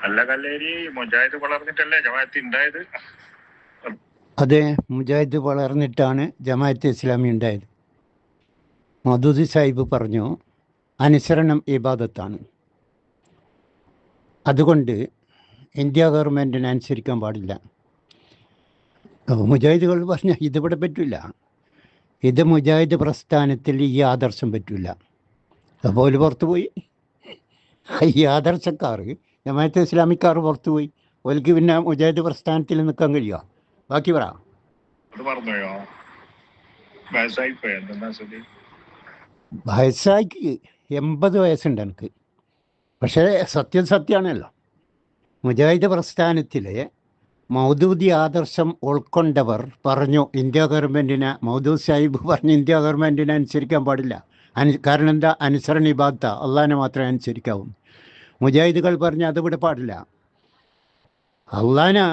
അല്ല കല്ലേരി മുജാഹിദ് വളർന്നിട്ടല്ലേ ജമാഅത്ത് ഉണ്ടായത്? അതെ, മുജാഹിദ് വളർന്നിട്ടാണ് ജമാഅത്തെ ഇസ്ലാമി ഉണ്ടായത്. മധൂദി സാഹിബ് പറഞ്ഞു, അനുസരണം ഇബാദത്താണ്. അതുകൊണ്ട് ഇന്ത്യ ഗവൺമെൻറ്റിനെ അനുസരിക്കാൻ പാടില്ല. മുജാഹിദുകൾ പറഞ്ഞ ഇതിവിടെ പറ്റില്ല, ഇത് മുജാഹിദ് പ്രസ്ഥാനത്തിൽ ഈ ആദർശം പറ്റില്ല. അതുപോലെ പുറത്തുപോയി ഈ ആദർശക്കാർ, ജമാഅത്തെ ഇസ്ലാമിക്കാർ പുറത്തുപോയി. ഓൽക്ക് പിന്നെ മുജാഹിദ് പ്രസ്ഥാനത്തിൽ നിൽക്കാൻ കഴിയുമോ? ബാക്കി പറ. വയസ്സായിക്ക് 80 വയസ്സുണ്ട് എനിക്ക്. പക്ഷേ സത്യമാണല്ലോ, മുജാഹിദ് പ്രസ്ഥാനത്തിലെ മൗദൂദി ആദർശം ഉൾക്കൊണ്ടവർ പറഞ്ഞു ഇന്ത്യ ഗവൺമെൻറ്റിനെ, മൗദൂദ് സാഹിബ് പറഞ്ഞു ഇന്ത്യ ഗവൺമെൻറ്റിനെ അനുസരിക്കാൻ പാടില്ല. കാരണം എന്താ? അനുസരണ ഇബാദത്ത, അള്ളാഹിനെ മാത്രമേ അനുസരിക്കാവൂ. മുജാഹിദുകൾ പറഞ്ഞു അതിവിടെ പാടില്ല, അള്ളാഹിനെ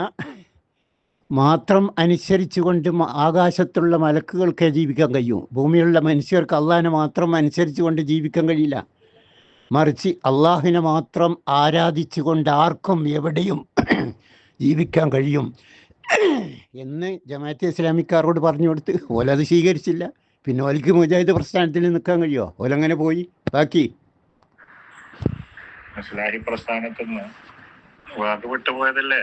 മാത്രം അനുസരിച്ചുകൊണ്ട് ആകാശത്തുള്ള മലക്കുകൾക്ക് ജീവിക്കാൻ കഴിയും, ഭൂമിയിലുള്ള മനുഷ്യർക്ക് അള്ളാഹിനെ മാത്രം അനുസരിച്ചുകൊണ്ട് ജീവിക്കാൻ കഴിയില്ല. മറിച്ച് അള്ളാഹിനെ മാത്രം ആരാധിച്ചുകൊണ്ട് ആർക്കും എവിടെയും ജീവിക്കാൻ കഴിയും എന്ന് ജമാഅത്തെ ഇസ്ലാമിക്കാരോട് പറഞ്ഞു കൊടുത്ത് ഓലത് സ്വീകരിച്ചില്ല. പിന്നെ ഓൽക്ക് മുജാഹിദ് പ്രസ്ഥാനത്തിൽ നിൽക്കാൻ കഴിയുമോ? ഓലങ്ങനെ പോയി. ബാക്കി പ്രസ്ഥാനത്തിൽ നിന്ന് വിട്ടുപോയതല്ലേ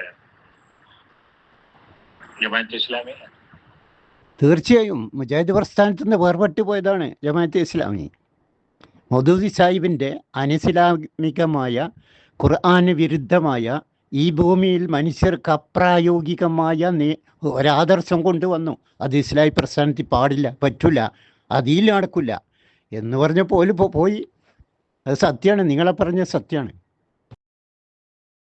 ജമാഅത്തെ ഇസ്ലാമി? തീർച്ചയായും മുജാഹിദ് പ്രസ്ഥാനത്തിൽ നിന്ന് വേർപെട്ടു പോയതാണ് ജമാഅത്തെ ഇസ്ലാമി. മൗദൂദി സാഹിബിൻ്റെ അനിസ്ലാമികമായ, ഖുർആന് വിരുദ്ധമായ, ഈ ഭൂമിയിൽ മനുഷ്യർക്ക് അപ്രായോഗികമായ ഒരാദർശം കൊണ്ടുവന്നു. അത് ഇസ്ലാമി പ്രസ്ഥാനത്തിൽ പാടില്ല, പറ്റില്ല, അതിൽ നടക്കില്ല എന്ന് പറഞ്ഞപ്പോൾ പോയി. അത് സത്യമാണ്, നിങ്ങളെ പറഞ്ഞ സത്യമാണ്.